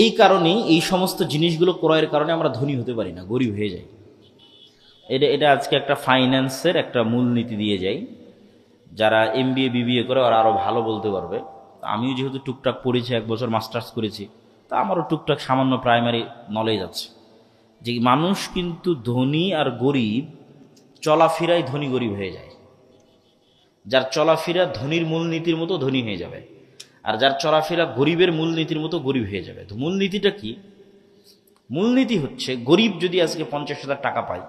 এই কারণেই এই সমস্ত জিনিসগুলো ক্রয়ের কারণে আমরা ধনী হতে পারি না, গরিব হয়ে যাই। এটা আজকে একটা ফাইন্যান্সের একটা মূলনীতি দিয়ে যাই। যারা MBA BBA করে ওরা আরও ভালো বলতে পারবে। আমিও যেহেতু টুকটাক পড়েছি, 1 বছর মাস্টার্স করেছি, তা আমারও টুকটাক সামান্য প্রাইমারি নলেজ আছে যে মানুষ কিন্তু ধনী আর গরিব চলাফেরায় ধনী গরিব হয়ে যায়। যার চলাফেরা ধনীর মূলনীতির মতো ধনী হয়ে যাবে, আর যার চলাফেরা গরিবের মূলনীতির মতো গরিব হয়ে যাবে। তো মূলনীতিটা কি? মূলনীতি হচ্ছে, গরিব যদি আজকে 50,000 টাকা পায়,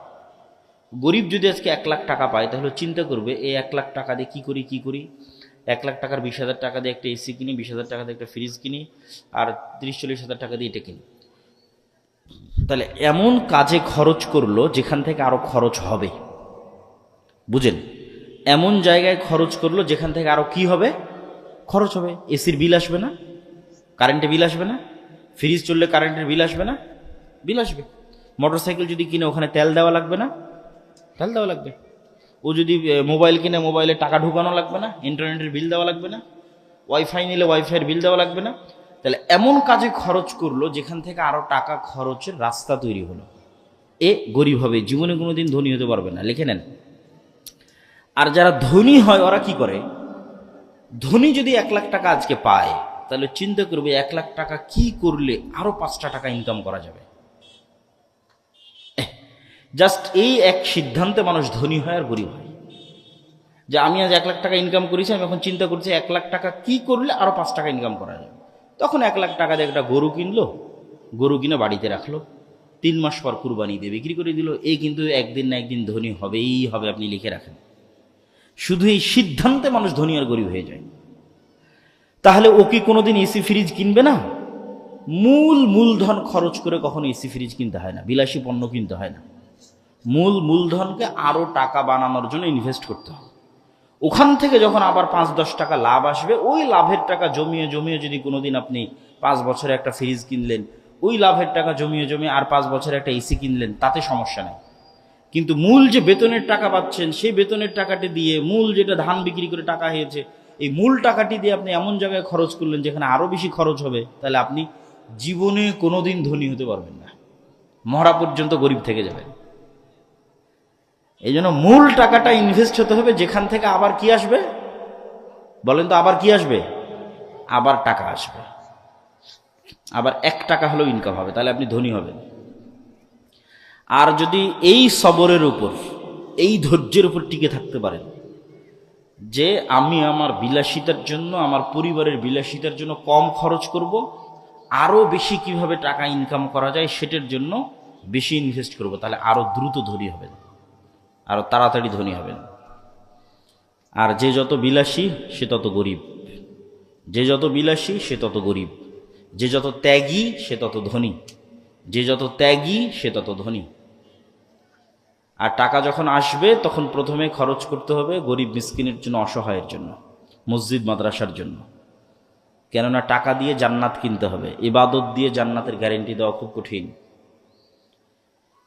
গরিব যদি আজকে 1 লাখ টাকা পায়, তাহলে চিন্তা করবে এই 1 লাখ টাকা দিয়ে কী করি। 1 লাখ টাকার 20,000 টাকা দিয়ে একটা এসি কিনি, 20,000 টাকা দিয়ে একটা ফ্রিজ কিনি, আর 30-40,000 টাকা দিয়ে এটা কিনি। তাহলে এমন কাজে খরচ করলো যেখান থেকে আরো খরচ হবে, বুঝেন? এমন জায়গায় খরচ করলো যেখান থেকে আরো কি হবে, খরচ হবে। এসির বিল আসবে না, কারেন্টের বিল আসবে না, ফ্রিজ চললে কারেন্টের বিল আসবে না, বিল আসবে। মোটরসাইকেল যদি কিনে ওখানে তেল দেওয়া লাগবে না, তেল দেওয়া লাগবে। ও যদি মোবাইল কিনে মোবাইলে টাকা ঢুকানো লাগবে না, ইন্টারনেটের বিল দেওয়া লাগবে না, ওয়াইফাই নিলে ওয়াইফাইয়ের বিল দেওয়া লাগবে না। তাহলে এমন কাজে খরচ করলো যেখান থেকে আরো টাকা খরচের রাস্তা তৈরি হলো। এ গরিব হবে, জীবনে কোনোদিন ধনী হতে পারবে না, লিখে নেন। আর যারা ধনী হয় ওরা কি করে? ধনী যদি 1 লাখ টাকা আজকে পায়, তাহলে চিন্তা করবে 1 লাখ টাকা কি করলে আরো 5টা টাকা ইনকাম করা যাবে। জাস্ট এই এক সিদ্ধান্তে মানুষ ধনী হয় আর গরিব হয়, যে আমি আজ 1 লাখ টাকা ইনকাম করেছি, আমি এখন চিন্তা করছি 1 লাখ টাকা কি করলে আরো 5 টাকা ইনকাম করা যাবে। তখন 1 লাখ টাকা দিয়ে একটা গরু কিনলো, গরু কিনে বাড়িতে রাখলো, 3 মাস পর কুরবানি দিয়ে বিক্রি করে দিল। এই কিন্তু একদিন না একদিন ধনী হবেই হবে, আপনি লিখে রাখেন। শুধু এই সিদ্ধান্তে মানুষ ধনী আর গরিব হয়ে যায়। তাহলে ও কি কোনোদিন এসি ফ্রিজ কিনবে না? মূলধন খরচ করে কখনো এসি ফ্রিজ কিনতে হয় না, বিলাসী পণ্য কিনতে হয় না। মূলধনকে আরো টাকা বানানোর জন্য ইনভেস্ট করতে হয়। ওখান থেকে যখন আবার 5-10 টাকা লাভ আসবে, ওই লাভের টাকা জমিয়ে জমিয়ে যদি কোনোদিন আপনি 5 বছরে একটা ফ্রিজ কিনলেন, ওই লাভের টাকা জমিয়ে জমিয়ে আর 5 বছরে একটা এসি কিনলেন, তাতে সমস্যা নেই। কিন্তু মূল যে বেতনের টাকা পাচ্ছেন, সেই বেতনের টাকাটি দিয়ে মূল যেটা ধান বিক্রি করে টাকা হয়েছে, এই মূল টাকাটি দিয়ে আপনি এমন জায়গায় খরচ করলেন যেখানে আরো বেশি খরচ হবে, তাহলে আপনি জীবনে কোনোদিন ধনী হতে পারবেন না, মরা পর্যন্ত গরিব থেকে যাবেন। এই জন্য মূল টাকাটা ইনভেস্ট হতে হবে যেখান থেকে আবার কি আসবে, বলেন তো? আবার কি আসবে? আবার টাকা আসবে, আবার 1 টাকা হলেও ইনকাম হবে, তাহলে আপনি ধনী হবেন। আর যদি এই সবরের উপর, এই ধৈর্যের উপর টিকে থাকতে পারেন, যে আমি আমার বিলাসিতার জন্য, আমার পরিবারের বিলাসিতার জন্য কম খরচ করব, আরো বেশি কিভাবে টাকা ইনকাম করা যায় সেটার জন্য বেশি ইনভেস্ট করব, তাহলে আরো দ্রুত ধনী হবেন, আরো তাড়াতাড়ি ধনী হবেন। আর যে যত বিলাসী সে তত গরিব, যে যত বিলাসী সে তত গরিব, যে যত ত্যাগী সে তত ধনী, যে যত ত্যাগী সে তত ধনী। আর টাকা যখন আসবে তখন প্রথমে খরচ করতে হবে গরিব মিসকিনের জন্য, অসহায়ের জন্য, মসজিদ মাদ্রাসার জন্য। কেননা টাকা দিয়ে জান্নাত কিনতে হবে, ইবাদত দিয়ে জান্নাতের গ্যারেন্টি দেওয়া খুব কঠিন।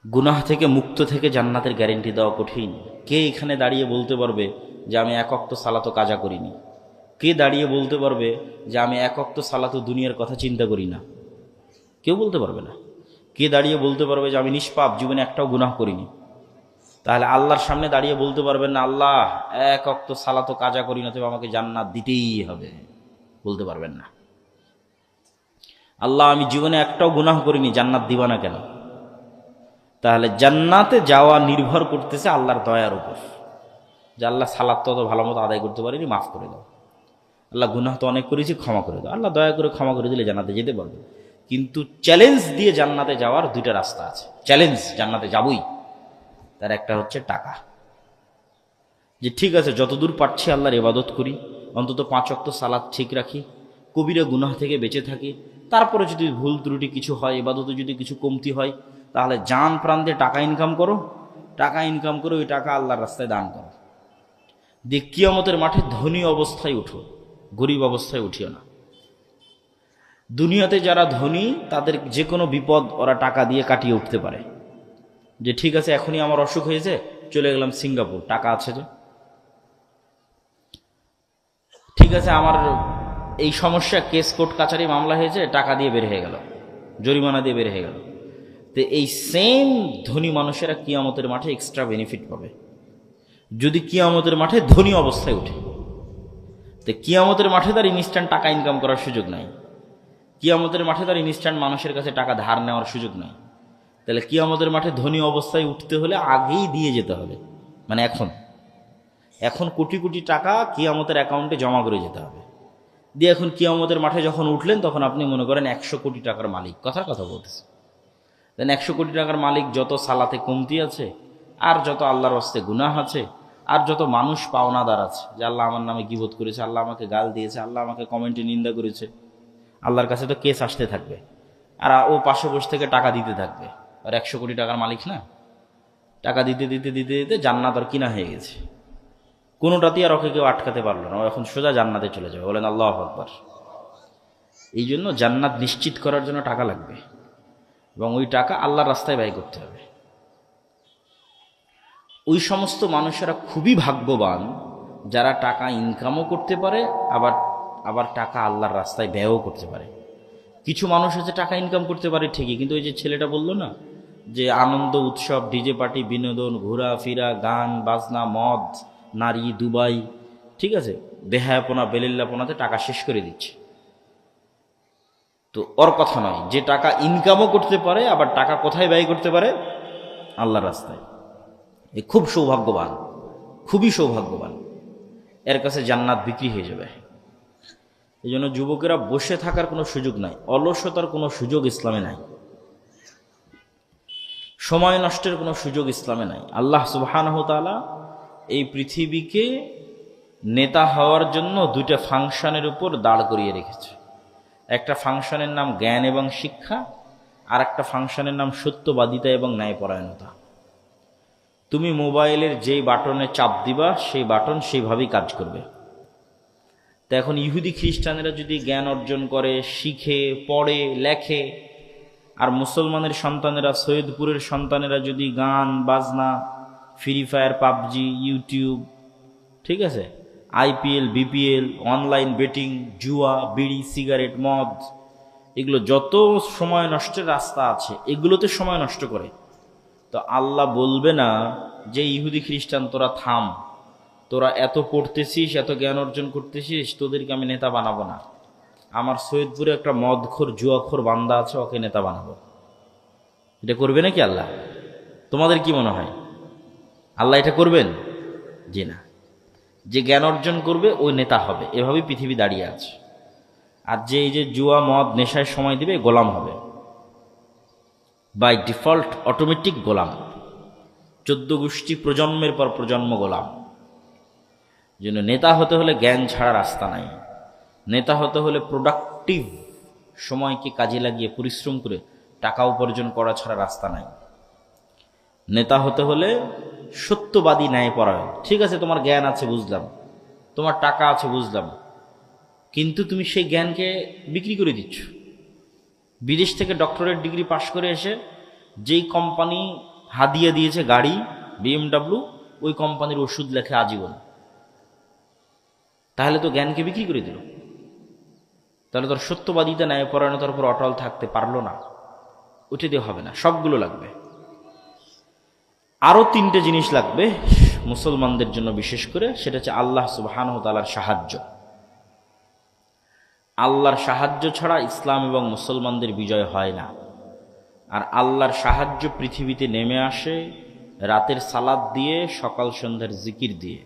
গুনাহ থেকে মুক্ত থেকে জান্নাতের গ্যারেন্টি দেওয়া কঠিন। কে এখানে দাঁড়িয়ে বলতে পারবে যে আমি 1 ওয়াক্ত সালাতও কাজা করিনি? কে দাঁড়িয়ে বলতে পারবে যে আমি 1 ওয়াক্ত সালাতও দুনিয়ার কথা চিন্তা করি না? কেউ বলতে পারবে না। কে দাঁড়িয়ে বলতে পারবে যে আমি নিষ্পাপ, জীবনে একটাও গুনাহ করিনি? তাহলে আল্লাহর সামনে দাঁড়িয়ে বলতে পারবেন না আল্লাহ 1 ওয়াক্ত সালাতও কাজা করি না, তবে আমাকে জান্নাত দিতেই হবে? বলতে পারবেন না। আল্লাহ আমি জীবনে একটাও গুনাহ করিনি, জান্নাত দিবা না কেন? তাহলে জান্নাতে যাওয়া নির্ভর করতেছে আল্লাহর দয়ার উপর, যে আল্লাহ সালাত তো অত ভালো মতো আদায় করতে পারিনি, মাফ করে দাও। আল্লাহ গুনাহ তো অনেক করেছি, ক্ষমা করে দাও। আল্লাহ দয়া করে ক্ষমা করে দিলে জান্নাতে যেতে পারবে। কিন্তু চ্যালেঞ্জ দিয়ে জান্নাতে যাওয়ার 2টা রাস্তা আছে। চ্যালেঞ্জ, জান্নাতে যাবই, তার একটা হচ্ছে টাকা। যে ঠিক আছে যতদূর পারছি আল্লাহর ইবাদত করি, অন্তত 5 ওয়াক্ত সালাত ঠিক রাখি, কবিরা গুনাহ থেকে বেঁচে থাকি। তারপরে যদি ভুল ত্রুটি কিছু হয়, ইবাদতে যদি কিছু কমতি হয়, তাহলে জান প্রাণ দিয়ে টাকা ইনকাম করো, টাকা ইনকাম করে ওই টাকা আল্লাহর রাস্তায় দান করো। দিয়ে কিয়ামতের মাঠে ধনী অবস্থায় উঠো, গরিব অবস্থায় উঠিও না। দুনিয়াতে যারা ধনী তাদের যে কোনো বিপদ ওরা টাকা দিয়ে কাটিয়ে উঠতে পারে। যে ঠিক আছে এখনই আমার অসুখ হয়েছে, চলে গেলাম সিঙ্গাপুর, টাকা আছে যে। ঠিক আছে আমার এই সমস্যা, কেস কোর্ট কাছারি মামলা হয়েছে, টাকা দিয়ে বের হয়ে গেল। জরিমানা দিয়ে বের হয়ে গেল। তো এই সেম ধনী মানুষেরা কিয়ামতের মাঠে এক্সট্রা বেনিফিট পাবে যদি কিয়ামতের মাঠে ধনী অবস্থায় উঠে। তো কিয়ামতের মাঠে তার ইনস্ট্যান্ট টাকা ইনকাম করার সুযোগ নাই, কিয়ামতের মাঠে তার ইনস্ট্যান্ট মানুষের কাছে টাকা ধার নেওয়ার সুযোগ নাই। তাহলে কিয়ামতের মাঠে ধনী অবস্থায় উঠতে হলে আগেই দিয়ে যেতে হবে, মানে এখন কোটি কোটি টাকা কিয়ামতের অ্যাকাউন্টে জমা করে যেতে হবে। দিয়ে এখন কিয়ামতের মাঠে যখন উঠলেন তখন আপনি মনে করেন 100 কোটি টাকার মালিক, কথার কথা বলতেছে। দেন 100 কোটি টাকার মালিক, যত সালাতে কমতি আছে, আর যত আল্লাহর হস্তে গুনাহ আছে, আর যত মানুষ পাওনাদার আছে, যে আল্লাহ আমার নামে গীবত করেছে, আল্লাহ আমাকে গাল দিয়েছে, আল্লাহ আমাকে কমেন্টে নিন্দা করেছে, আল্লাহর কাছে তো কেস আসতে থাকবে। আর ও পাশে বসে থেকে টাকা দিতে থাকবে। আর 100 কোটি টাকার মালিক না, টাকা দিতে দিতে দিতে দিতে জান্নাত আর কিনা হয়ে গেছে। কোনোটাতেই আর ওকে কেউ আটকাতে পারলো না, ও এখন সোজা জান্নাতে চলে যাবে। বলেন আল্লাহু আকবার। এই জন্য জান্নাত নিশ্চিত করার জন্য টাকা লাগবে, এবং ওই টাকা আল্লাহর রাস্তায় ব্যয় করতে হবে। ওই সমস্ত মানুষেরা খুবই ভাগ্যবান যারা টাকা ইনকামও করতে পারে, আবার টাকা আল্লাহর রাস্তায় ব্যয়ও করতে পারে। কিছু মানুষ আছে টাকা ইনকাম করতে পারে ঠিকই, কিন্তু ওই যে ছেলেটা বললো না যে আনন্দ উৎসব, ডিজে পার্টি, বিনোদন, ঘোরাফেরা, গান বাজনা, মদ, নারী, দুবাই, ঠিক আছে, বেহায়াপনা বেলিল্লাপনাতে টাকা শেষ করে দিচ্ছে। তো ওর কথা নয়, যে টাকা ইনকামও করতে পারে আবার টাকা কোথায় ব্যয় করতে পারে? আল্লাহর রাস্তায়। এ খুব সৌভাগ্যবান, খুবই সৌভাগ্যবান, এর কাছে জান্নাত বিক্রি হয়ে যাবে। এই জন্য যুবকেরা বসে থাকার কোনো সুযোগ নাই, অলসতার কোনো সুযোগ ইসলামে নাই, সময় নষ্টের কোনো সুযোগ ইসলামে নাই। আল্লাহ সুবহানাহু ওয়া তাআলা এই পৃথিবীকে নেতা হওয়ার জন্য দুইটা ফাংশনের উপর দাঁড় করিয়ে রেখেছে। একটা ফাংশনের নাম জ্ঞান এবং শিক্ষা, আর একটা ফাংশনের নাম সত্যবাদিতা এবং ন্যায়পরায়ণতা। তুমি মোবাইলের যেই বাটনে চাপ দিবা সেই বাটন সেইভাবেই কাজ করবে। তো এখন ইহুদি খ্রিস্টানেরা যদি জ্ঞান অর্জন করে, শিখে, পড়ে, লেখে, আর মুসলমানের সন্তানেরা, সৈয়দপুরের সন্তানেরা যদি গান বাজনা, ফ্রি ফায়ার, পাবজি, ইউটিউব, ঠিক আছে, আইপিএল, বিপিএল, অনলাইন বেটিং, জুয়া, বিড়ি, সিগারেট, মদ, এগুলো যত সময় নষ্টের রাস্তা আছে এগুলোতে সময় নষ্ট করে, তো আল্লাহ বলবে না যে ইহুদি খ্রিস্টান তোরা থাম, তোরা এত পড়তেছিস, এত জ্ঞান অর্জন করতেছিস, তোদেরকে আমি নেতা বানাবো না। আমার সৈয়দপুরে একটা মদখোর, জুয়াখোর বান্দা আছে, ওকে নেতা বানাবো। এটা করবে নাকি আল্লাহ? তোমাদের কি মনে হয় আল্লাহ এটা করবেন? জি না। যে জ্ঞান অর্জন করবে ওই নেতা হবে, এভাবেই পৃথিবী দাঁড়িয়ে আছে। আর যে এই যে জুয়া, মদ, নেশায় সময় দিবে, গোলাম হবে বাই ডিফল্ট, অটোমেটিক গোলাম। 14 গোষ্ঠী প্রজন্মের পর প্রজন্ম গোলাম। জন্য নেতা হতে হলে জ্ঞান ছাড়া রাস্তা নাই। নেতা হতে হলে প্রোডাক্টিভ, সময়কে কাজে লাগিয়ে পরিশ্রম করে টাকা উপার্জন করা ছাড়া রাস্তা নাই। নেতা হতে হলে সত্যবাদী, ন্যায়পরায়ণ। ঠিক আছে, তোমার জ্ঞান আছে বুঝলাম, তোমার টাকা আছে বুঝলাম, কিন্তু তুমি সেই জ্ঞানকে বিক্রি করে দিচ্ছ। বিদেশ থেকে ডক্টরেট ডিগ্রি পাশ করে এসে যেই কোম্পানি হাদিয়া দিয়েছে গাড়ি, BMW, ওই কোম্পানির ওষুধ লেখে আজীবন। তাহলে তো জ্ঞানকে বিক্রি করে দিল। তাহলে তোর সত্যবাদিতা, ন্যায়পরায়ণতার উপর অটল থাকতে পারলো না, ওটা দিয়ে হবে না, সবগুলো লাগবে। আরো 3টে জিনিস লাগবে মুসলমানদের জন্য বিশেষ করে, সেটা হচ্ছে আল্লাহ সুবহানাহু ওয়া তাআলার সাহায্য। আল্লাহর সাহায্য ছাড়া ইসলাম এবং মুসলমানদের বিজয় হয় না। আর আল্লাহর সাহায্য পৃথিবীতে নেমে আসে রাতের সালাত দিয়ে, সকাল সন্ধ্যার জিকির দিয়ে।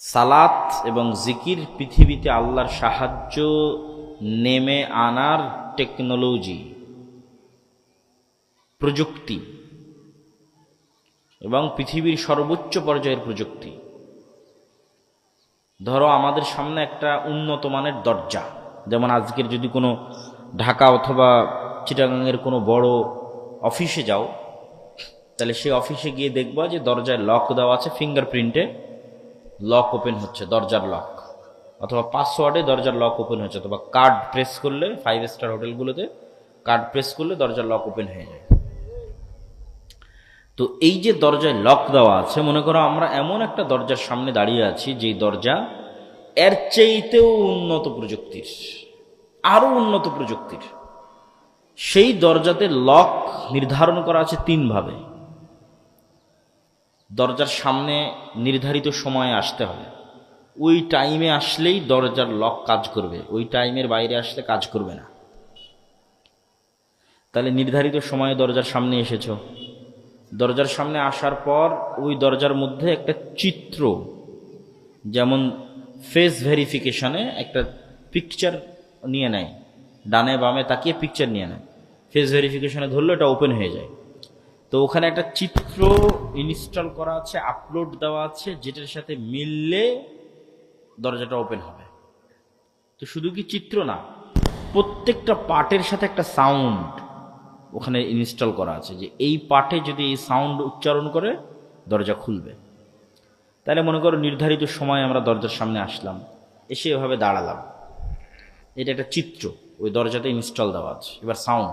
সালাত এবং জিকির পৃথিবীতে আল্লাহর সাহায্য নেমে আনার টেকনোলজি, প্রযুক্তি, এবং পৃথিবীর সর্বোচ্চ পর্যায়ের প্রযুক্তি। ধরো আমাদের সামনে একটা উন্নত মানের দরজা, যেমন আজকের যদি কোনো ঢাকা অথবা চিটাগাংয়ের কোনো বড় অফিসে যাও, তাহলে সেই অফিসে গিয়ে দেখবা যে দরজায় লক দেওয়া আছে, ফিঙ্গারপ্রিন্টে লক ওপেন হচ্ছে, দরজার লক, অথবা পাসওয়ার্ডে দরজার লক ওপেন হচ্ছে, অথবা কার্ড প্রেস করলে, 5 স্টার হোটেলগুলোতে কার্ড প্রেস করলে দরজার লক ওপেন হয়ে যায়। তো এই যে দরজায় লক দেওয়া আছে, মনে করো আমরা এমন একটা দরজার সামনে দাঁড়িয়ে আছি, যেই দরজা এর চাইতেও উন্নত প্রযুক্তির, আরো উন্নত প্রযুক্তির। সেই দরজাতে লক নির্ধারণ করা আছে 3 ভাবে। দরজার সামনে নির্ধারিত সময়ে আসতে হবে, ওই টাইমে আসলেই দরজার লক কাজ করবে, ওই টাইমের বাইরে আসলে কাজ করবে না। তাহলে নির্ধারিত সময়ে দরজার সামনে এসেছো, দরজার সামনে আসার পর ওই দরজার মধ্যে একটা চিত্র, যেমন ফেস ভেরিফিকেশনে একটা পিকচার নিয়ে নেয়, ডানে বামে তাকিয়ে পিকচার নিয়ে নেয়, ফেস ভেরিফিকেশনে ধরলে এটা ওপেন হয়ে যায়। তো ওখানে একটা চিত্র ইনস্টল করা আছে, আপলোড দেওয়া আছে, যেটার সাথে মিললে দরজাটা ওপেন হবে। তো শুধু কি চিত্র না, প্রত্যেকটা পার্টের সাথে একটা সাউন্ড ওখানে ইনস্টল করা আছে, যে এই পার্টে যদি এই সাউন্ড উচ্চারণ করে দরজা খুলবে। তাহলে মনে করো নির্ধারিত সময় আমরা দরজার সামনে আসলাম, এসে এভাবে দাঁড়ালাম, এটা একটা চিত্র ওই দরজাতে ইনস্টল দেওয়া আছে। এবার সাউন্ড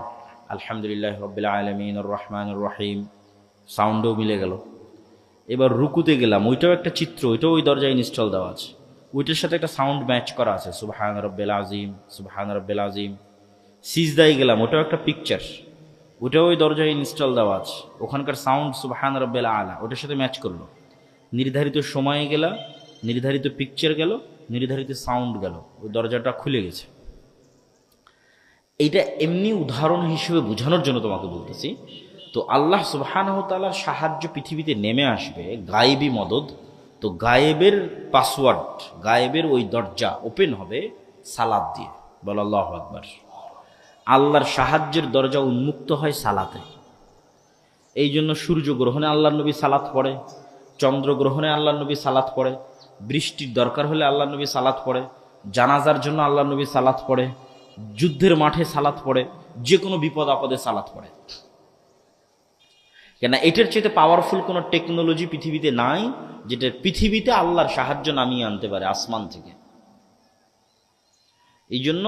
আলহামদুলিল্লাহ রাব্বিল আলামিন আর রহমানির রহিম, সাউন্ডও মিলে গেল। এবার রুকুতে গেলাম, ওইটাও একটা চিত্র, ওইটাও ওই দরজায় ইনস্টল দেওয়া আছে, ওইটার সাথে একটা সাউন্ড ম্যাচ করা আছে, সুবহান রাব্বিল আযীম, সুবহান রাব্বিল আযীম। সিজদায় গেলাম, ওটাও একটা পিকচার, ওটাও ওই দরজায় ইনস্টল দেওয়া আছে, ওখানকার সাউন্ড সুবহান রাব্বিল আলা ওটার সাথে ম্যাচ করলো। নির্ধারিত সময়ে গেলা, নির্ধারিত পিকচার গেল, নির্ধারিত সাউন্ড গেল, ওই দরজাটা খুলে গেছে। এইটা এমনি উদাহরণ হিসেবে বোঝানোর জন্য তোমাকে বলতেছি। তো আল্লাহ সুবহানাহু ওয়া তাআলার সাহায্য পৃথিবীতে নেমে আসবে, গায়েবী মদদ। তো গায়েবের পাসওয়ার্ড, গায়েবের ওই দরজা ওপেন হবে সালাত দিয়ে। বল আল্লাহু আকবার। আল্লাহর সাহায্যের দরজা উন্মুক্ত হয় সালাতে। এই জন্য সূর্যগ্রহণে আল্লাহর নবী সালাত পড়ে, চন্দ্রগ্রহণে আল্লাহর নবী সালাত পড়ে, বৃষ্টির দরকার হলে আল্লাহর নবী সালাত পড়ে, জানাজার জন্য আল্লাহর নবী সালাত পড়ে, যুদ্ধের মাঠে সালাত পড়ে, যে কোনো বিপদ আপদে সালাত পড়ে। কেন, এটার চেয়ে পাওয়ারফুল কোনো টেকনোলজি পৃথিবীতে নাই, যেটা পৃথিবীতে আল্লাহর সাহায্য নামিয়ে আনতে পারে আসমান থেকে। এই জন্য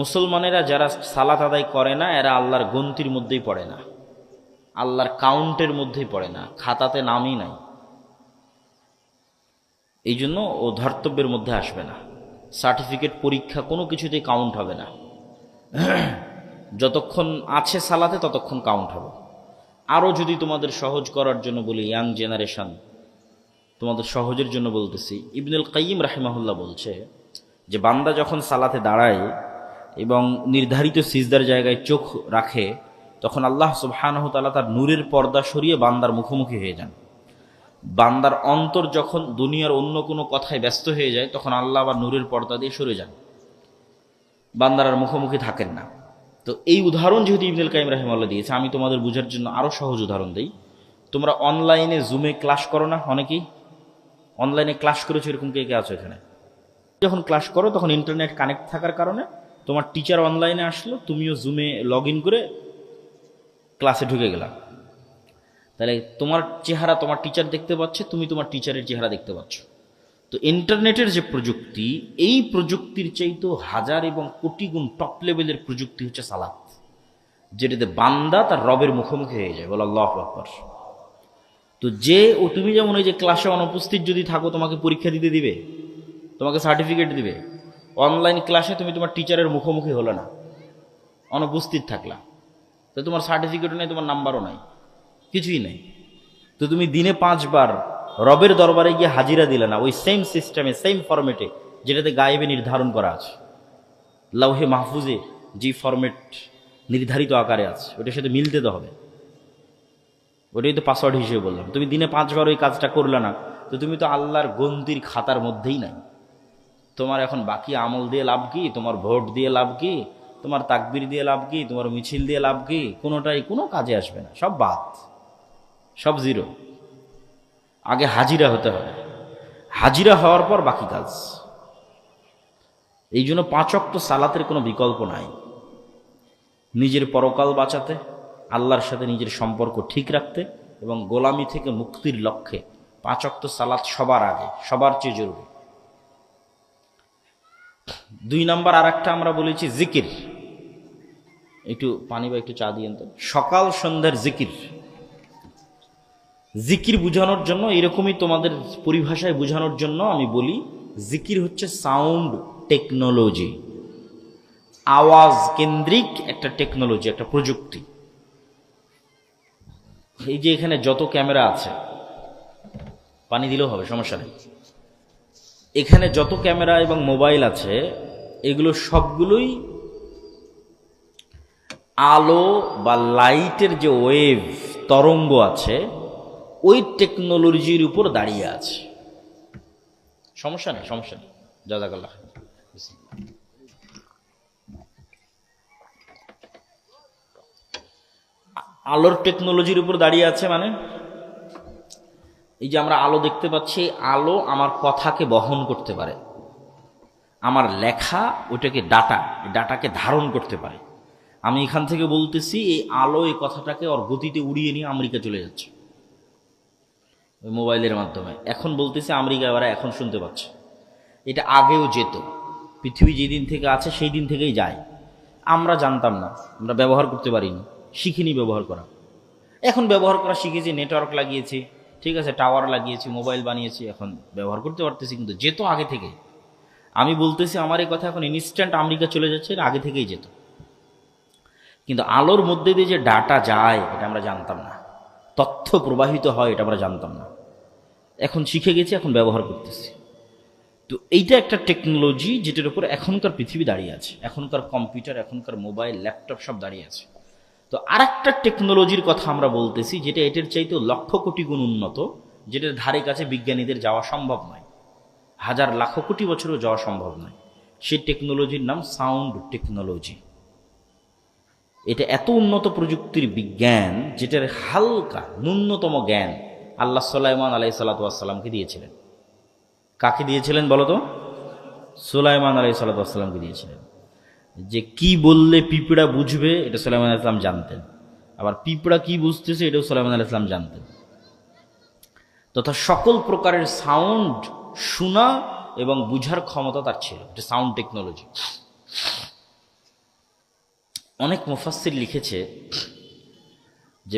মুসলমানেরা যারা সালাত আদায় করে না, এরা আল্লাহর গন্তির মধ্যেই পড়ে না, আল্লাহর কাউন্টের মধ্যেই পড়ে না, খাতাতে নামই নাই। এই জন্য ও ধর্তব্যের মধ্যে আসবে না, সার্টিফিকেট পরীক্ষা কোনো কিছুতেই কাউন্ট হবে না। যতক্ষণ আছে সালাতে ততক্ষণ কাউন্ট হবে। আরও যদি তোমাদের সহজ করার জন্য বলি, ইয়াং জেনারেশন, তোমাদের সহজের জন্য বলতেছি, ইবনুল কাইয়িম রাহিমাহুল্লাহ বলছে যে বান্দা যখন সালাতে দাঁড়ায় এবং নির্ধারিত সিজদার জায়গায় চোখ রাখে, তখন আল্লাহ সুবহানাহু ওয়া তাআলা তার নূরের পর্দা সরিয়ে বান্দার মুখোমুখি হয়ে যান। বান্দার অন্তর যখন দুনিয়ার অন্য কোনো কথায় ব্যস্ত হয়ে যায়, তখন আল্লাহ আবার নূরের পর্দা দিয়ে সরে যান, বান্দার আর মুখোমুখি থাকেন না। তো এই উদাহরণ যেহেতু ইবনুল কাইয়িম রাহিমাহুল্লাহ দিয়েছে, আমি তোমাদের বোঝার জন্য আরও সহজ উদাহরণ দিই। তোমরা অনলাইনে জুমে ক্লাস করো না? অনেকেই অনলাইনে ক্লাস করেছো, এরকম কে কে আছো এখানে? যখন ক্লাস করো তখন ইন্টারনেট কানেক্ট থাকার কারণে তোমার টিচার অনলাইনে আসলো, তুমিও জুমে লগ ইন করে ক্লাসে ঢুকে গেলা। তাহলে তোমার চেহারা তোমার টিচার দেখতে পাচ্ছে, তুমি তোমার টিচারের চেহারা দেখতে পাচ্ছ। তো ইন্টারনেটের যে প্রযুক্তি, এই প্রযুক্তির চাইতেও হাজার এবং কোটি গুণ টপ লেভেলের প্রযুক্তি হচ্ছে সালাত, যেটাতে বান্দা তার রবের মুখোমুখি হয়ে যায়। বল আল্লাহু আকবার। তো তুমি যেমন ওই যে ক্লাসে অনুপস্থিত যদি থাকো, তোমাকে পরীক্ষা দিতে দিবে, তোমাকে সার্টিফিকেট দিবে। অনলাইন ক্লাসে তুমি তোমার টিচারের মুখোমুখি হলো না, অনুপস্থিত থাকলা, তো তোমার সার্টিফিকেটও নেই, তোমার নাম্বারও নাই, কিছুই নেই। তো তুমি দিনে 5 বার রবের দরবারে গিয়ে হাজিরা দিলে না, ওই সেম সিস্টেমে, সেম ফরম্যাটে, যেটাতে গায়েবে নির্ধারণ করা আছে, লাউহে মাহফুজে যে ফরম্যাট নির্ধারিত আকারে আছে, ওটার সাথে মিলতে তো হবে। ওটাই তো পাসওয়ার্ড হিসেবে বললাম। তুমি দিনে 5 বার ওই কাজটা করলে না, তো তুমি তো আল্লাহর গন্তির খাতার মধ্যেই নাই। তোমার এখন বাকি আমল দিয়ে লাভ কি? তোমার ভোট দিয়ে লাভ কি? তোমার তাকবীর দিয়ে লাভ কি? তোমার মিছিল দিয়ে লাভ কি? কোনোটাই কোনো কাজে আসবে না, সব বাদ, সব জিরো। আগে হাজিরা হতে হবে, হাজিরা হওয়ার পর বাকি কাজ। এই জন্য 5 ওয়াক্ত সালাতের কোনো বিকল্প নাই। নিজের পরকাল বাঁচাতে, আল্লাহর সাথে নিজের সম্পর্ক ঠিক রাখতে এবং গোলামি থেকে মুক্তির লক্ষ্যে 5 ওয়াক্ত সালাত সবার আগে, সবার চেয়ে জরুরি। 2 নাম্বার আর একটা আমরা বলেছি জিকির। একটু পানি বা একটু চা দিয়েন তো। সকাল সন্ধ্যার জিকির। জিকির বোঝানোর জন্য, এরকমই তোমাদের পরিভাষায় বোঝানোর জন্য আমি বলি, জিকির হচ্ছে সাউন্ড টেকনোলজি। আওয়াজ কেন্দ্রিক একটা টেকনোলজি, একটা প্রযুক্তি। এই যে এখানে যত ক্যামেরা আছে, পানি দিলেও হবে, সমস্যা নেই, এখানে যত ক্যামেরা এবং মোবাইল আছে এগুলো সবগুলোই আলো বা লাইটের যে ওয়েভ তরঙ্গ আছে ওই টেকনোলজির উপর দাঁড়িয়ে আছে। সমস্যা নেই, সমস্যা নেই, জাযাকাল্লাহ। আলোর টেকনোলজির উপর দাঁড়িয়ে আছে মানে এই যে আমরা আলো দেখতে পাচ্ছি, আলো আমার কথাকে বহন করতে পারে, আমার লেখা ওইটাকে ডাটাকে ধারণ করতে পারে। আমি এখান থেকে বলতেছি, এই আলো এই কথাটাকে ওর গতিতে উড়িয়ে নিয়ে আমেরিকা চলে যাচ্ছে ওই মোবাইলের মাধ্যমে। এখন বলতেছি আমেরিকা ওরা এখন শুনতে পাচ্ছে। এটা আগেও যেত, পৃথিবী যেদিন থেকে আছে সেই দিন থেকেই যায়। আমরা জানতাম না, আমরা ব্যবহার করতে পারিনি, শিখিনি ব্যবহার করা। এখন ব্যবহার করা শিখেছি, নেটওয়ার্ক লাগিয়েছি, ঠিক আছে, টাওয়ার লাগিয়েছি, মোবাইল বানিয়েছি, এখন ব্যবহার করতে পারতেছি। কিন্তু যেত আগে থেকে। আমি বলতেছি আমার এই কথা এখন ইনস্ট্যান্ট আমেরিকা চলে যাচ্ছে, এটা আগে থেকেই যেত। কিন্তু আলোর মধ্যে দিয়ে যে ডাটা যায় এটা আমরা জানতাম না, তথ্য প্রবাহিত হয় এটা আমরা জানতাম না। এখন শিখে গেছি, এখন ব্যবহার করতেছি। তো এইটা একটা টেকনোলজি যেটার উপর এখনকার পৃথিবী দাঁড়িয়ে আছে, এখনকার কম্পিউটার, এখনকার মোবাইল, ল্যাপটপ সব দাঁড়িয়ে আছে। তো আরেকটা টেকনোলজির কথা আমরা বলতেছি যেটা এটার চাইতেও লক্ষ কোটি গুণ উন্নত, যেটার ধারে কাছে বিজ্ঞানীদের যাওয়া সম্ভব নয়, হাজার লাখ কোটি বছরও যাওয়া সম্ভব নয়। সেই টেকনোলজির নাম সাউন্ড টেকনোলজি। এটা এত উন্নত প্রযুক্তির বিজ্ঞান যেটার হালকা ন্যূনতম জ্ঞান আল্লাহ সুলাইমান আলাইহিস সালাতু ওয়াস সালামকে দিয়েছিলেন। কাকে দিয়েছিলেন বলো তো? সুলাইমান আলাইহিস সালাতু ওয়াস সালামকে দিয়েছিলেন। যে কি বললে পিঁপড়া বুঝবে এটা সুলাইমান আলাইহিস সালাম জানতেন, আবার পিঁপড়া কি বুঝতেছে এটাও সুলাইমান আলাইহিস সালাম জানতেন। তথা সকল প্রকারের সাউন্ড শোনা এবং বুঝার ক্ষমতা তার ছিল। এটা সাউন্ড টেকনোলজি। অনেক মুফাসসির লিখেছে যে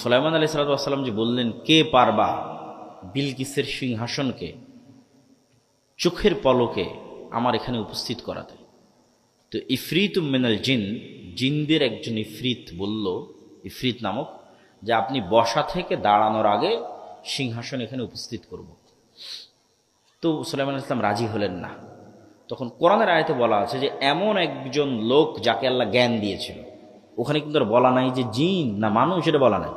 সুলাইমান আলাইহিস সালাতু ওয়াস সালাম যে বললেন, কে পারবা বিলকিসের সিংহাসনকে চোখের পলকে আমার এখানে উপস্থিত করাতে। তো ইফরিত মিনাল জিন, জিনদের একজন ইফরিত বলল, ইফরিত নামক, যে আপনি বসা থেকে দাঁড়ানোর আগে সিংহাসন এখানে উপস্থিত করব। তো সুলাইমান আলাইহিস সালাম রাজি হলেন না। তখন কোরআনের আয়াতে বলা আছে যে এমন একজন লোক যাকে আল্লাহ জ্ঞান দিয়েছিল। ওখানে কিন্তু আর বলা নাই যে জিন না মানুষ, এটা বলা নাই,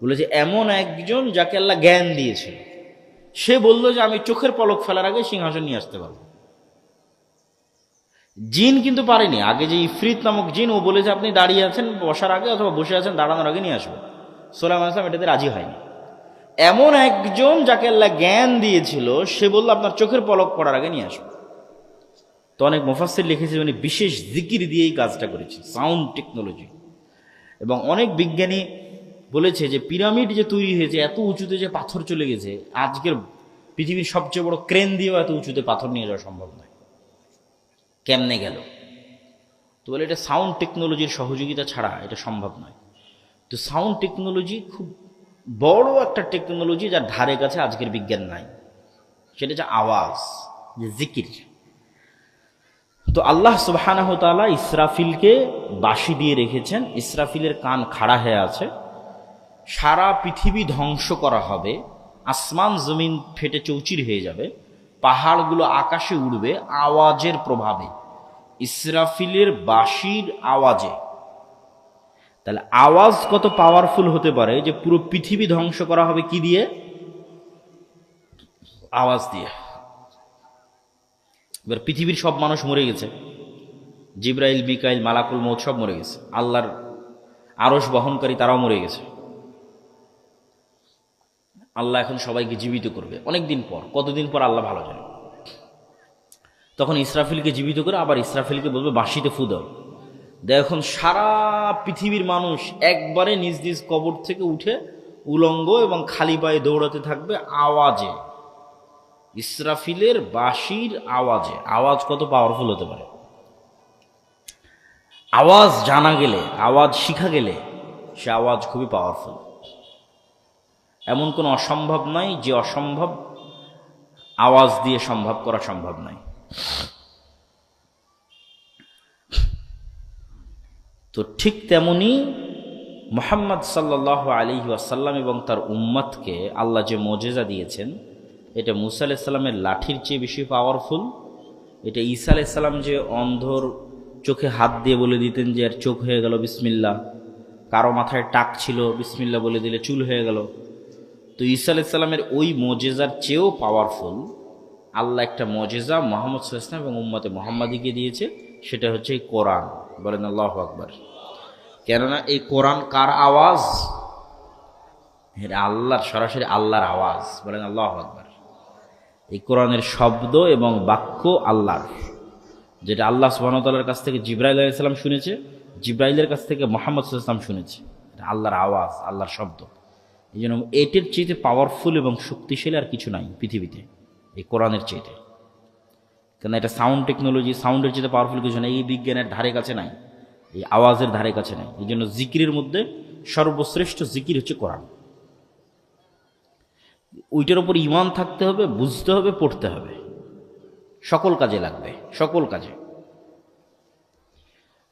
বলে যে এমন একজন যাকে আল্লাহ জ্ঞান দিয়েছিল, সে বলল যে আমি চোখের পলক ফেলার আগে সিংহাসন নিয়ে আসতে পারবো। জিন কিন্তু পারেনি। আগে যে ইফরিত নামক জিন, ও বলে যে আপনি দাঁড়িয়ে আছেন বসার আগে অথবা বসে আছেন দাঁড়ানোর আগে নিয়ে আসবো। সুলাইমান আলাইহিস সালাম এটাতে রাজি হয়নি। এমন একজন যাকে আল্লাহ জ্ঞান দিয়েছিল সে বলল আপনার চোখের পলক পড়ার আগে নিয়ে আসবো। তো অনেক মুফাসসির লিখেছে উনি বিশেষ জিকির দিয়েই কাজটা করেছে, সাউন্ড টেকনোলজি। এবং অনেক বিজ্ঞানী বলেছে যে পিরামিড যে তৈরি হয়েছে এত উঁচুতে যে পাথর চলে গেছে, আজকের পৃথিবীর সবচেয়ে বড় ক্রেন দিয়েও এত উঁচুতে পাথর নিয়ে যাওয়া সম্ভব নয়। কেমনে গেল? তো বলে এটা সাউন্ড টেকনোলজির সহযোগিতা ছাড়া এটা সম্ভব নয়। তো সাউন্ড টেকনোলজি খুব বড় একটা টেকনোলজি যার ধারে কাছে আজকের বিজ্ঞান নাই। সেটা যে আওয়াজ, যে জিকির। তো আল্লাহ সুবহানাহু ওয়া তাআলা ইসরাফিলকে বাঁশি দিয়ে রেখেছেন। ইসরাফিলের কান খাড়া হয়ে আছে। সারা পৃথিবী ধ্বংস করা হবে, আসমান জমিন ফেটে চৌচির হয়ে যাবে, পাহাড়গুলো আকাশে উড়বে আওয়াজের প্রভাবে, ইসরাফিলের বাঁশির আওয়াজে। তাহলে আওয়াজ কত পাওয়ারফুল হতে পারে যে পুরো পৃথিবী ধ্বংস করা হবে কি দিয়ে? আওয়াজ দিয়ে। এবার পৃথিবীর সব মানুষ মরে গেছে, জিবরাইল, মিকাইল, মালাকুল মউত সব মরে গেছে, আল্লাহর আরশ বহনকারী তারাও মরে গেছে। আল্লাহ এখন সবাইকে জীবিত করবে অনেকদিন পর, কতদিন পর আল্লাহ ভালো জানে। তখন ইসরাফিলকে জীবিত করে আবার ইসরাফিলকে বলবে বাঁশিতে ফু দাও। এখন সারা পৃথিবীর মানুষ একবারে নিজ নিজ কবর থেকে উঠে উলঙ্গ এবং খালি পায়ে দৌড়াতে থাকবে আওয়াজে, ইসরাফিলের বাঁশির আওয়াজে। আওয়াজ কত পাওয়ারফুল হতে পারে! আওয়াজ জানা গেলে, আওয়াজ শিখা গেলে সে আওয়াজ খুবই পাওয়ারফুল। এমন কোনো অসম্ভব নয় যে অসম্ভব আওয়াজ দিয়ে সম্ভব করা সম্ভব নয়। তো ঠিক তেমনি মুহাম্মদ সাল্লাল্লাহু আলাইহি ওয়াসাল্লাম এবং তার উম্মতকে আল্লাহ যে মুজিজা দিয়েছেন, এটা মুসা আলাইহিস সালামের লাঠির চেয়ে বেশি পাওয়ারফুল। এটা ঈসা আলাইহিস সালাম যে অন্ধর চোখে হাত দিয়ে বলে দিতেন যে এর চোখ হয়ে গেল বিসমিল্লাহ, কারো মাথায় টাক ছিল বিসমিল্লাহ বলে দিলে চুল হয়ে গেল। তো ঈসা আলাইহিস সালামের ওই মুজিজার চেয়েও পাওয়ারফুল আল্লাহ একটা মুজিজা মুহাম্মদ সাল্লাল্লাহু আলাইহি ওয়াসাল্লাম এবং উম্মতে মুহাম্মাদিকে দিয়েছে, সেটা হচ্ছে এই কোরআন। বলেন আল্লাহু আকবার। কেননা এই কোরআন কার আওয়াজ? আল্লাহর, সরাসরি আল্লাহর আওয়াজ। বলেন আল্লাহু আকবার। এই কোরআনের শব্দ এবং বাক্য আল্লাহর, যেটা আল্লাহ সুবহানাহু ওয়া তাআলার কাছ থেকে জিবরাইল আলাইহিস সালাম শুনেছে, জিবরাইলের কাছ থেকে মুহাম্মদ সাল্লাল্লাহু আলাইহি ওয়াসাল্লাম শুনেছে। এটা আল্লাহর আওয়াজ, আল্লাহর শব্দ। এই জন্য এটির চেয়ে পাওয়ারফুল এবং শক্তিশালী আর কিছু নাই পৃথিবীতে এই কোরআনের চেয়ে। কেন এটা সাউন্ড টেকনোলজি, সাউন্ডের চেয়ে পাওয়ারফুল কিছু নাই। এই বিজ্ঞানের ধারে কাছে নাই, এই আওয়াজের ধারে কাছে নাই। এই জন্য জিকিরের মধ্যে সর্বশ্রেষ্ঠ জিকির হচ্ছে কোরআন। ওইটার উপর ঈমান থাকতে হবে, বুঝতে হবে, পড়তে হবে, সকল কাজে লাগবে, সকল কাজে।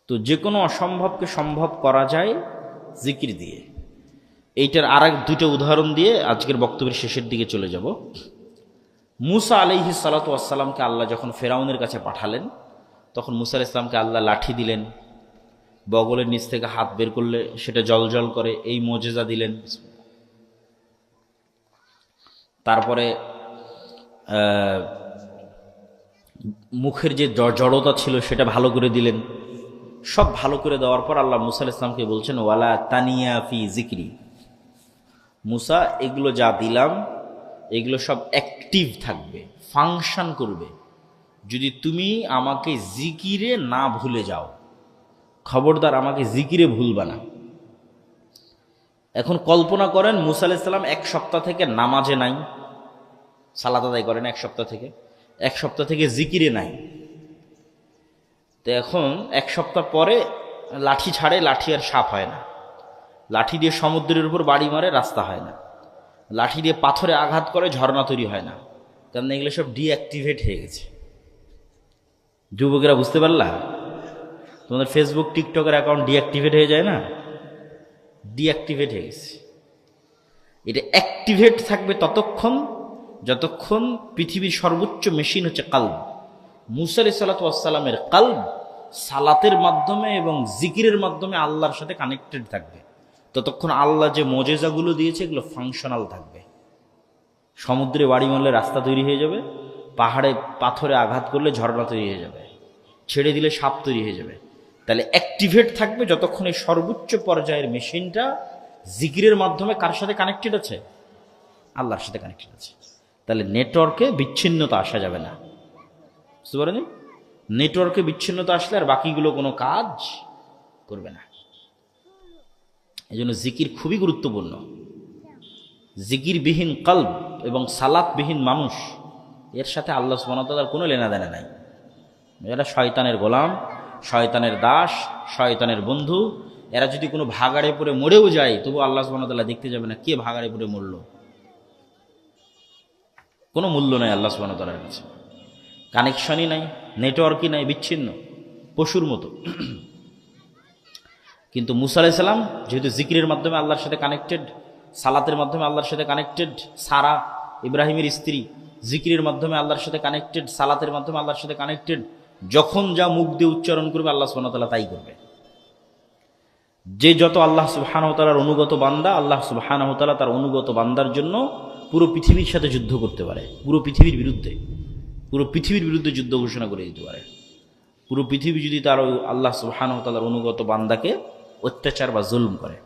তো যে কোনো অসম্ভবকে সম্ভব করা যায় জিকির দিয়ে। এইটার আর দুটো উদাহরণ দিয়ে আজকের বক্তব্যের শেষের দিকে চলে যাব। মুসা আলাইহিস সালাতু ওয়াস সালামকে আল্লাহ যখন ফেরাউনের কাছে পাঠালেন, তখন মুসা আলাইহিস সালামকে আল্লাহ লাঠি দিলেন, বগলের নিচ থেকে হাত বের করলে সেটা জলজল করে, এই মুজিজা দিলেন। তারপরে মুখের যে জড়তা ছিল সেটা ভালো করে দিলেন। সব ভালো করে দেওয়ার পর আল্লাহ মুসা আলাইহিস সালামকে বলছেন, ওয়ালা তানিয়া ফি জিকরি। মুসা, এগুলো যা দিলাম এগুলো সব অ্যাক্টিভ থাকবে, ফাংশন করবে যদি তুমি আমাকে জিকিরে না ভুলে যাও। খবরদার আমাকে জিকিরে ভুলবা না। এখন কল্পনা করেন মুসা আলাইহিস সালাম এক সপ্তাহ থেকে নামাজে নাই, সালাত আদায় করেন এক সপ্তাহ থেকে জিকিরে নাই। তো এখন এক সপ্তাহ পরে লাঠি ছাড়ে, লাঠি আর সাপ হয় না। লাঠি দিয়ে সমুদ্রের উপর বাড়ি মারে, রাস্তা হয় না। লাঠি দিয়ে পাথরে আঘাত করে, ঝর্ণা তৈরি হয় না। কারণ এগুলো সব ডিঅ্যাক্টিভেট হয়ে গেছে। যুবকেরা বুঝতে পারলা? তোমাদের ফেসবুক, টিকটকের অ্যাকাউন্ট ডিঅ্যাক্টিভেট হয়ে যায় না? ডিঅ্যাক্টিভেট হয়ে গেছে। এটা অ্যাক্টিভেট থাকবে ততক্ষণ যতক্ষণ পৃথিবীর সর্বোচ্চ মেশিন হচ্ছে কালব। মুসা আলাইহিস সালাতু ওয়াস সালামের কালব সালাতের মাধ্যমে এবং জিকিরের মাধ্যমে আল্লাহর সাথে কানেক্টেড থাকবে, ততক্ষণ আল্লাহ যে মুজিজাগুলো দিয়েছে এগুলো ফাংশনাল থাকবে। সমুদ্রে বাড়ি মারলে রাস্তা তৈরি হয়ে যাবে, পাহাড়ে পাথরে আঘাত করলে ঝর্ণা তৈরি হয়ে যাবে, ছেড়ে দিলে সাপ তৈরি হয়ে যাবে। তাহলে অ্যাক্টিভেট থাকবে যতক্ষণ এই সর্বোচ্চ পর্যায়ের মেশিনটা জিকিরের মাধ্যমে কার সাথে কানেক্টেড আছে? আল্লাহর সাথে কানেক্টেড আছে। তাহলে নেটওয়ার্কে বিচ্ছিন্নতা আসা যাবে না। বুঝতে পারেন? নেটওয়ার্কে বিচ্ছিন্নতা আসলে আর বাকিগুলো কোনো কাজ করবে না। এই জন্য জিকির খুবই গুরুত্বপূর্ণ। জিকিরবিহীন কলব এবং সালাতবিহীন মানুষ, এর সাথে আল্লাহ সুবহানাহু ওয়া তাআলার কোনো লেনাদেনা নাই। এরা শয়তানের গোলাম, শয়তানের দাস, শয়তানের বন্ধু। এরা যদি কোনো ভাগাড়ে পড়ে মরেও যায়, তবু আল্লাহ সুবহানাহু ওয়া তাআলা দেখতে যাবে না কে ভাগাড়ে পড়ে মরল। কোনো মূল্য নাই আল্লাহ সুবহানাহু ওয়া তাআলার কাছে। কানেকশনই নাই, নেটওয়ার্কই নাই, বিচ্ছিন্ন, পশুর মতো। কিন্তু মুসা আলাইহিস সালাম যেহেতু জিকিরের মাধ্যমে আল্লাহর সাথে কানেক্টেড, সালাতের মাধ্যমে আল্লাহর সাথে কানেক্টেড, সারা ইব্রাহিমের স্ত্রী জিকিরের মাধ্যমে আল্লাহর সাথে কানেক্টেড, সালাতের মাধ্যমে আল্লাহর সাথে কানেক্টেড। যখন যা মুখ দিয়ে উচ্চারণ করবে আল্লাহ সুবহানাহু ওয়া তাআলা তাই করবে। যে যত আল্লাহ সুবহানাহু ওয়া তাআলার অনুগত বান্দা, আল্লাহ সুবহানাহু ওয়া তাআলা তার অনুগত বান্দার জন্য পুরো পৃথিবীর সাথে যুদ্ধ করতে পারে, পুরো পৃথিবীর বিরুদ্ধে যুদ্ধ ঘোষণা করে দিতে পারে। পুরো পৃথিবী যদি তার আল্লাহ সুবহানাহু ওয়া তাআলার অনুগত বান্দাকে অত্যাচার বা জুলম করে।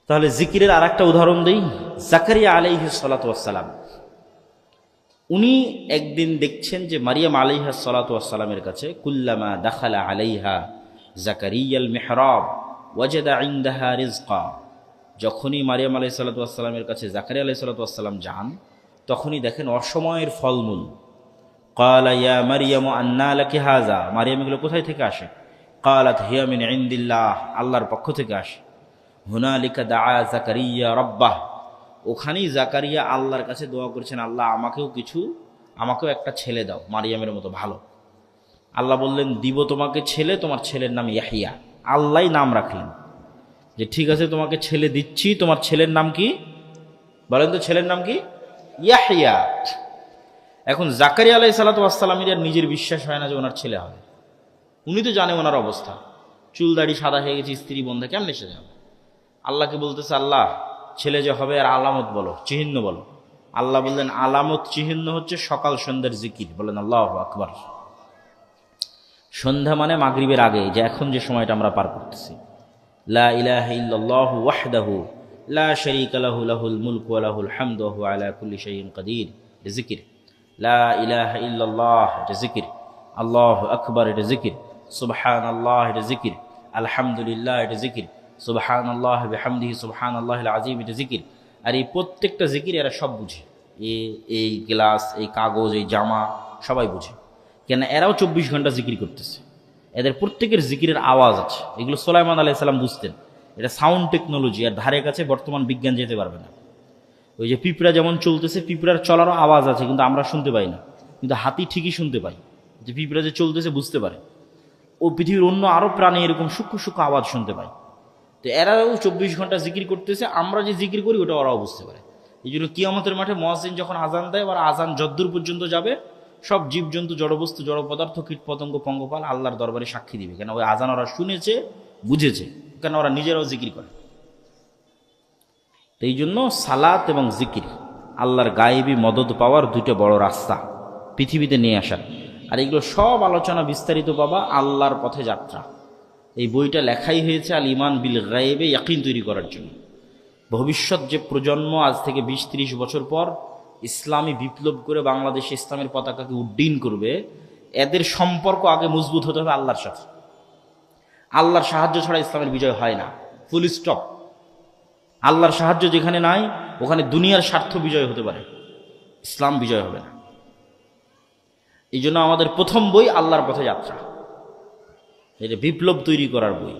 তাহলে জিকিরের আর একটা উদাহরণ দেই। জাকারিয়া আলাইহিস সালাতু ওয়াস সালাম, উনি একদিন দেখছেন যে মারিয়াম আলাইহিস সালাতু ওয়াস সালামের কাছে কুল্লামা দাখালা আলাইহা জাকারিয়াল মিহরাব ওয়াজাদা ইনদাহা রিজকা। যখনই মারিয়াম আলাইহিস সালাতু ওয়াস সালামের কাছে জাকারিয়া আলাইহিস সালাতু ওয়াস সালাম যান, তখনই দেখেন অসময়ের ফলমূল। ক্বালা ইয়া মারিয়াম আন্না লাকি হাযা। মারিয়াম, এগুলো কোথায় থেকে আসে? ক্বালাত হিয়া মিন ইনদিল্লাহ, আল্লাহর পক্ষ থেকে আসে। হুনালিকা দাআ জাকারিয়া রাব্বাহ, ওখানেই জাকারিয়া আল্লাহর কাছে দোয়া করেছেন, আল্লাহ আমাকেও একটা ছেলে দাও মারিয়ামের মতো ভালো। আল্লাহ বললেন দিব তোমাকে ছেলে, তোমার ছেলের নাম ইয়াহিয়া। আল্লাহ নাম রাখলেন যে ঠিক আছে তোমাকে ছেলে দিচ্ছি, তোমার ছেলের নাম কি বলেন তো? ছেলের নাম কি? ইয়াহিয়া। এখন জাকারিয়া আলাইহিস সালাতু ওয়াস সালামের নিজের বিশ্বাস হয় না যে ওনার ছেলে হবে। উনি তো জানে ওনার অবস্থা, চুল দাড়ি সাদা হয়ে গেছে, স্ত্রী বন্ধা, কেমন সে যাবে? আল্লাহকে বলতেছে আল্লাহ ছেলে যে হবে আর আলামত বলো, চিহ্ন বলো। আল্লাহ বললেন আলামত চিহ্ন হচ্ছে সকাল সন্ধ্যার জিকির। বলেন আল্লাহু আকবার। সন্ধ্যা মানে মাগরিবের আগে, যে এখন যে সময়টা আমরা পার করতেছি। লা ইলাহা ইল্লাল্লাহু ওয়াহদাহু লা শারীকা লাহু লাহুল মুলকু ওয়া লাহুল হামদু ওয়া হুয়া আলা কুল্লি শাইইন কাদির, এটা জিকির। লা ইলাহা ইল্লাল্লাহ, এটা জিকির। আল্লাহু আকবার, এটা জিকির। সুবহানাল্লাহ, এটা জিকির। আলহামদুলিল্লাহ, এটা জিকির। সুবহানাল্লাহ বিহামদিহি সুবহানাল্লাহিল আযীম, এটা জিকির। আর এই প্রত্যেকটা জিকির এরা সব বুঝে। এই গ্লাস, এই কাগজ, এই জামা সবাই বুঝে। কেন? এরাও 24 ঘন্টা জিকির করতেছে। এদের প্রত্যেকের জিকিরের আওয়াজ আছে। এগুলো সুলাইমান আলাইহিস সালাম বুঝতেন। এটা সাউন্ড টেকনোলজি, আর ধারে কাছে বর্তমান বিজ্ঞান যেতে পারবে না। ওই যে পিঁপড়া যেমন চলতেছে, পিঁপড়ার চলারও আওয়াজ আছে, কিন্তু আমরা শুনতে পাই না। কিন্তু হাতি ঠিকই শুনতে পাই, যে পিঁপড়া যে চলতেছে বুঝতে পারে। ও পৃথিবীর অন্য আরও প্রাণী এরকম সূক্ষ্ম সূক্ষ্ম আওয়াজ শুনতে পায়। তো এরাও 24 ঘন্টা জিকির করতেছে। আমরা যে জিকির করি ওটা ওরাও বুঝতে পারে। এই জন্য কিয়ামতের মাঠে মুয়াজ্জিন যখন আজান দেয়, আর আজান যদ্দূর পর্যন্ত যাবে, সব জীবজন্তু, জড়বস্তু, জড় পদার্থ, কীট পতঙ্গ, পঙ্গপাল আল্লাহর দরবারে সাক্ষী দিবে। কেন? ওই আজান ওরা শুনেছে, বুঝেছে, কেন ওরা নিজেরাও জিকির করে। তো এই জন্য সালাত এবং জিকির আল্লাহর গায়েবী মদদ পাওয়ার দুইটা বড় রাস্তা পৃথিবীতে নিয়ে আসার। আর এগুলো সব আলোচনা বিস্তারিত পাবা আল্লাহর পথে যাত্রা। এই বইটা লেখাই হয়েছে আল ইমান বিল গায়েবে ইয়াকিন তৈরি করার জন্য। ভবিষ্যৎ যে প্রজন্ম আজ থেকে 20-30 বছর পর ইসলামী বিপ্লব করে বাংলাদেশে ইসলামের পতাকাকে উড্ডীন করবে, এদের সম্পর্ক আগে মজবুত হতে হবে আল্লাহর সাথে। আল্লাহর সাহায্য ছাড়া ইসলামের বিজয় হয় না, ফুল স্টপ। আল্লাহর সাহায্য যেখানে নাই, ওখানে দুনিয়ার স্বার্থ বিজয় হতে পারে, ইসলাম বিজয় হবে না। এই জন্য আমাদের প্রথম বই আল্লাহর পথে যাত্রা, এটা বিপ্লব তৈরি করার বই।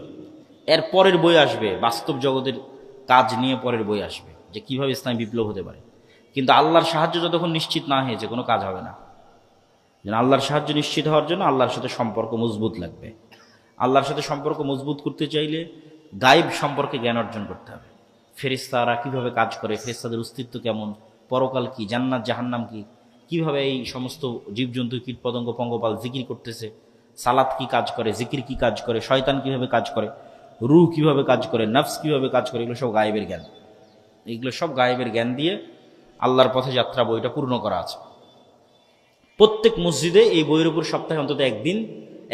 এর পরের বই আসবে বাস্তব জগতের কাজ নিয়ে, পরের বই আসবে যে কিভাবে ইসলামী বিপ্লব হতে পারে। কিন্তু আল্লাহর সাহায্য যতক্ষণ নিশ্চিত না হয়েছে কোনো কাজ হবে না। যেন আল্লাহর সাহায্য নিশ্চিত হওয়ার জন্য আল্লাহর সাথে সম্পর্ক মজবুত লাগবে। আল্লাহর সাথে সম্পর্ক মজবুত করতে চাইলে গায়েব সম্পর্কে জ্ঞান অর্জন করতে হবে। ফেরেশতারা কিভাবে কাজ করে, ফেরেশতাদের অস্তিত্ব কেমন, পরকাল কি, জান্নাত জাহান্নাম কি, কিভাবে এই সমস্ত জীবজন্তু, কীট পতঙ্গ, পঙ্গপাল জিকির করতেছে, সালাত কি কাজ করে, জিকির কি কাজ করে, শয়তান কিভাবে কাজ করে, রূহ কিভাবে কাজ করে, নফস কিভাবে কাজ করে, এগুলো সব গায়েবের জ্ঞান। এগুলো সব গায়েবের জ্ঞান দিয়ে আল্লাহর পথে যাত্রা বইটা পূর্ণ করা আছে। প্রত্যেক মসজিদে এই বইয়ের উপর সপ্তাহে অন্তত একদিন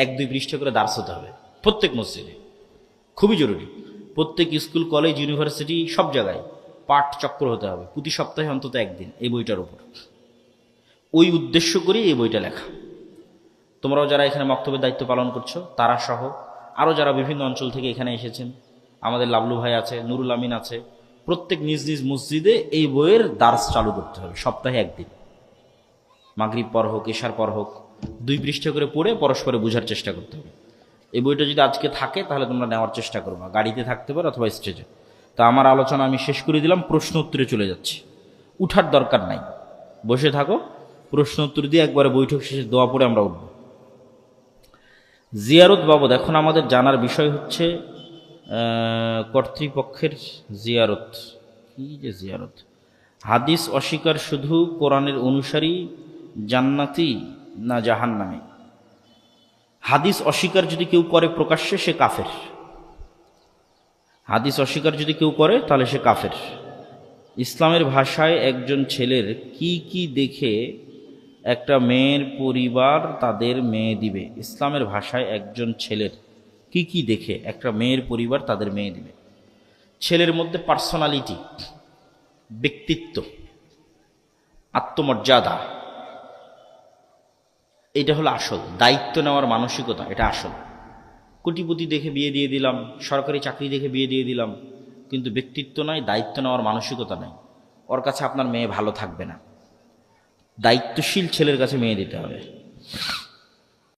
1-2 পৃষ্ঠা করে দার্স হতে হবে, প্রত্যেক মসজিদে, খুবই জরুরি। প্রত্যেক স্কুল, কলেজ, ইউনিভার্সিটি সব জায়গায় পাঠ চক্র হতে হবে, প্রতি সপ্তাহে অন্তত একদিন এই বইটার উপর। ওই উদ্দেশ্য করে এই বইটা লেখা। তোমরাও যারা এখানে মক্তবের দায়িত্ব পালন করছো, তারা সহ আরও যারা বিভিন্ন অঞ্চল থেকে এখানে এসেছেন, আমাদের লাবলু ভাই আছে, নুরুল আমিন আছে, প্রত্যেক নিজ নিজ মসজিদে এই বইয়ের দার্স চালু করতে হবে সপ্তাহে একদিন। মাগরিব পর হোক, এশার পর হোক, 2 পৃষ্ঠা করে পড়ে পরস্পরে বোঝার চেষ্টা করতে হবে। এই বইটা যদি আজকে থাকে তাহলে তোমরা নেওয়ার চেষ্টা করবা, গাড়িতে থাকতে পারো অথবা স্টেজে। তা আমার আলোচনা আমি শেষ করে দিলাম, প্রশ্ন উত্তরে চলে যাচ্ছি। উঠার দরকার নাই, বসে থাকো, প্রশ্ন উত্তর দিয়ে একবারে বৈঠক শেষে দোয়া পড়ে আমরা উঠব। জিয়ারত বাবদ এখন আমাদের জানার বিষয় হচ্ছে কর্তৃপক্ষের জিয়ারত। কি যে জিয়ারত? হাদিস অস্বীকার শুধু কোরআনের অনুসারী জান্নাতি না জাহান্নামী? হাদিস অস্বীকার যদি কেউ করে প্রকাশ্যে, সে কাফের। হাদিস অস্বীকার যদি কেউ করে তাহলে সে কাফের। ইসলামের ভাষায় একজন ছেলের কি কি দেখে একটা মেয়ের পরিবার তাদের মেয়ে দিবে? ইসলামের ভাষায় একজন ছেলের কি কি দেখে একটা মেয়ের পরিবার তাদের মেয়ে দিবে? ছেলের মধ্যে পার্সোনালিটি, ব্যক্তিত্ব, আত্মমর্যাদা, এটা হলো আসল। দায়িত্ব নেওয়ার মানসিকতা, এটা আসল। কোটিপতি দেখে বিয়ে দিয়ে দিলাম, সরকারি চাকরি দেখে বিয়ে দিয়ে দিলাম, কিন্তু ব্যক্তিত্ব নাই, দায়িত্ব নেওয়ার মানসিকতা নাই, ওর কাছে আপনার মেয়ে ভালো থাকবে না। দায়িত্বশীল ছেলের কাছে মেয়ে দিতে হবে।